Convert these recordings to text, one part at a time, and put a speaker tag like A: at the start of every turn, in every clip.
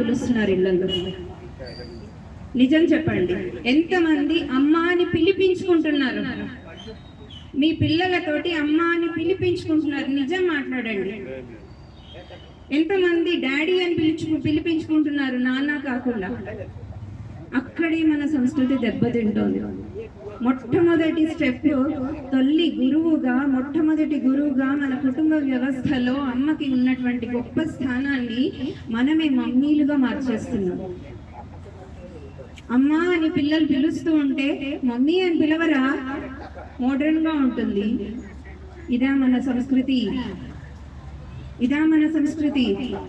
A: పిలుస్తున్నారు ఇళ్లలో? నిజం చెప్పండి, ఎంతమంది అమ్మ అని పిలిపించుకుంటున్నారు? మీ పిల్లలతోటి అమ్మ అని పిలిపించుకుంటున్నారు? నిజం మాట్లాడండి. ఎంతమంది డాడీ అని పిలిపించుకుంటున్నారు నాన్న కాకుండా? అక్కడే మన సంస్కృతి దెబ్బతింటోంది. మొట్టమొదటి స్టెప్, మొట్టమొదటి గురువుగా మన కుటుంబ వ్యవస్థలో అమ్మకి ఉన్నటువంటి గొప్ప స్థానాన్ని మనమే మమ్మీలుగా మార్చేస్తున్నాం. అమ్మ అని పిల్లలు పిలుస్తూ ఉంటే మమ్మీ అని పిలవరా? మోడర్న్ గా ఉంటుంది. ఇదా మన సంస్కృతి?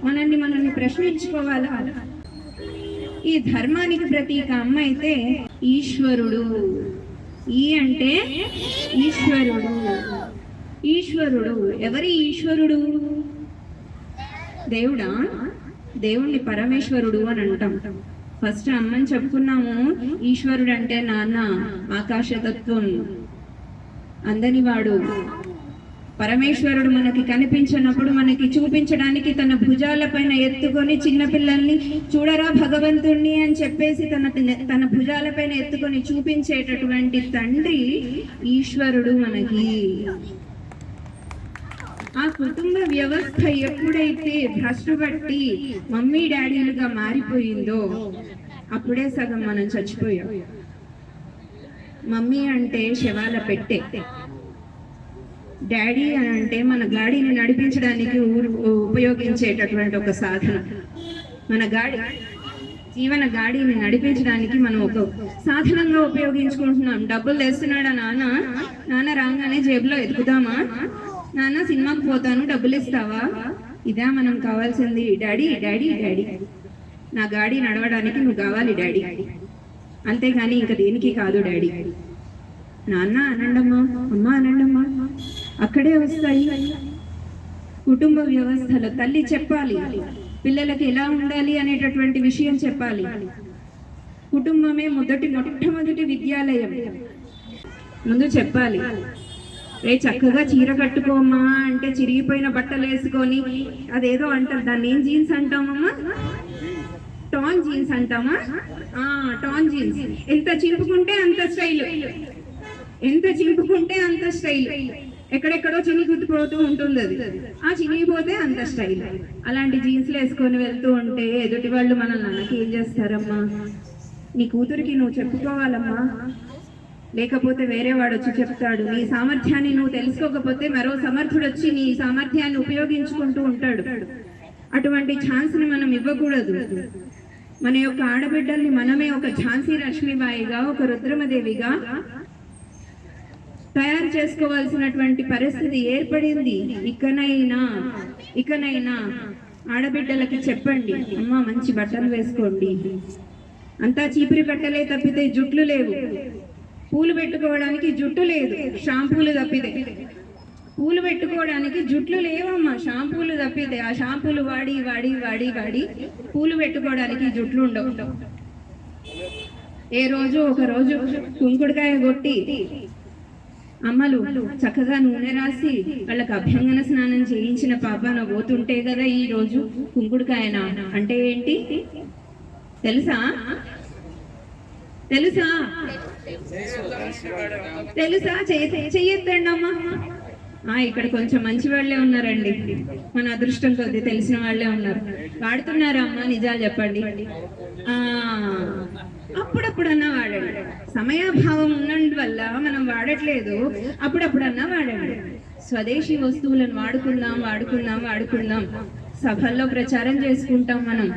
A: మనల్ని ప్రశ్నించుకోవాలా? ఈ ధర్మానికి ప్రతీక అమ్మ అయితే ఈశ్వరుడు. ఈ అంటే ఈశ్వరుడు. ఎవరి ఈశ్వరుడు? దేవుడా? దేవుణ్ణి పరమేశ్వరుడు అని అంటాం. ఫస్ట్ అమ్మని చెప్పుకున్నాము. ఈశ్వరుడు అంటే నాన్న, ఆకాశతత్వం, అందని వాడు. పరమేశ్వరుడు మనకి కనిపించినప్పుడు మనకి చూపించడానికి తన భుజాల పైన ఎత్తుకొని చిన్నపిల్లల్ని చూడరా భగవంతుణ్ణి అని చెప్పేసి తన భుజాల పైన ఎత్తుకొని చూపించేటటువంటి తండ్రి ఈశ్వరుడు మనకి. ఆ కుటుంబ వ్యవస్థ ఎప్పుడైతే భ్రష్టుపట్టి మమ్మీ డాడీలుగా మారిపోయిందో అప్పుడే సగం మనం చచ్చిపోయాం. మమ్మీ అంటే శవాల పెట్టే, డాడీ అని అంటే మన గాడిని నడిపించడానికి ఉపయోగించేటటువంటి ఒక సాధన. మన జీవన గాడిని నడిపించడానికి మనం ఒక సాధనంగా ఉపయోగించుకుంటున్నాం. డబ్బులు తెస్తున్నాడా నాన్న రాగానే జేబులో ఎదుగుదామా? నాన్న సినిమాకి పోతాను, డబ్బులు ఇస్తావా? ఇదా మనం కావాల్సింది? డాడీ డాడీ డాడీ, నా గాడి నడవడానికి నువ్వు కావాలి డాడీ, అంతేగాని ఇంకా దేనికి కాదు డాడీ. నాన్న అనండమ్మా, అమ్మ అనండమ్మా, అక్కడే వస్తాయి. కుటుంబ వ్యవస్థలో తల్లి చెప్పాలి పిల్లలకి ఎలా ఉండాలి అనేటటువంటి విషయం చెప్పాలి. కుటుంబమే మొట్టమొదటి విద్యాలయం. ముందు చెప్పాలి, రే చక్కగా చీర కట్టుకోమ్మా అంటే చిరిగిపోయిన బట్టలు వేసుకొని అదేదో అంటారు, దాన్ని ఏం జీన్స్ అంటామమ్మా? టాన్ జీన్స్ అంటామా? Torn jeans. ఎంత చింపుకుంటే అంత స్టైల్, ఎక్కడెక్కడో చినిగిపోతూ ఉంటుంది. అది చినిగిపోతే అంత స్టైల్. అలాంటి జీన్స్లు వేసుకొని వెళ్తూ ఉంటే ఎదుటి వాళ్ళు మనల్ని అన్నకి ఏం చేస్తారమ్మా? నీ కూతురికి నువ్వు చెప్పుకోవాలమ్మా, లేకపోతే వేరే వాడు వచ్చి చెప్తాడు. నీ సామర్థ్యాన్ని నువ్వు తెలుసుకోకపోతే మరో సమర్థుడు వచ్చి నీ సామర్థ్యాన్ని ఉపయోగించుకుంటూ ఉంటాడు. అటువంటి ఛాన్స్ని మనం ఇవ్వకూడదు. మన యొక్క ఆడబిడ్డల్ని మనమే ఒక ఝాన్సీ లక్ష్మీబాయిగా, ఒక రుద్రమదేవిగా తయారు చేసుకోవాల్సినటువంటి పరిస్థితి ఏర్పడింది. ఇకనైనా ఆడబిడ్డలకి చెప్పండి, అమ్మ మంచి బట్టలు వేసుకోండి. అంతా చీపురు కట్టలే తప్పితే జుట్లు లేవు, పూలు పెట్టుకోవడానికి జుట్టు లేదు, షాంపూలు తప్పితే. పూలు పెట్టుకోవడానికి జుట్లు లేవమ్మా, షాంపూలు తప్పితే. ఆ షాంపూలు వాడి వాడి వాడి వాడి పూలు పెట్టుకోవడానికి జుట్లు ఉండవు. ఒక రోజు కుంకుడుకాయ కొట్టి అమ్మలు చక్కగా నూనె రాసి వాళ్ళకి అభ్యంగన స్నానం చేయించిన పాపాన పోతుంటే కదా ఈ రోజు కుంకుడుకాయన అంటే ఏంటి తెలుసా? చెయ్యొద్దండి అమ్మా. ఇక్కడ కొంచెం మంచి వాళ్ళే ఉన్నారండి, మన అదృష్టం కొద్ది తెలిసిన వాళ్ళే ఉన్నారు. వాడుతున్నారా అమ్మా? నిజాలు చెప్పండి. అప్పుడప్పుడన్నా వాడండి. సమయాభావం ఉన్నందు వల్ల మనం వాడట్లేదు, అప్పుడప్పుడన్నా వాడండి. స్వదేశీ వస్తువులను వాడుకుందాం. సభల్లో ప్రచారం చేసుకుంటాం మనం.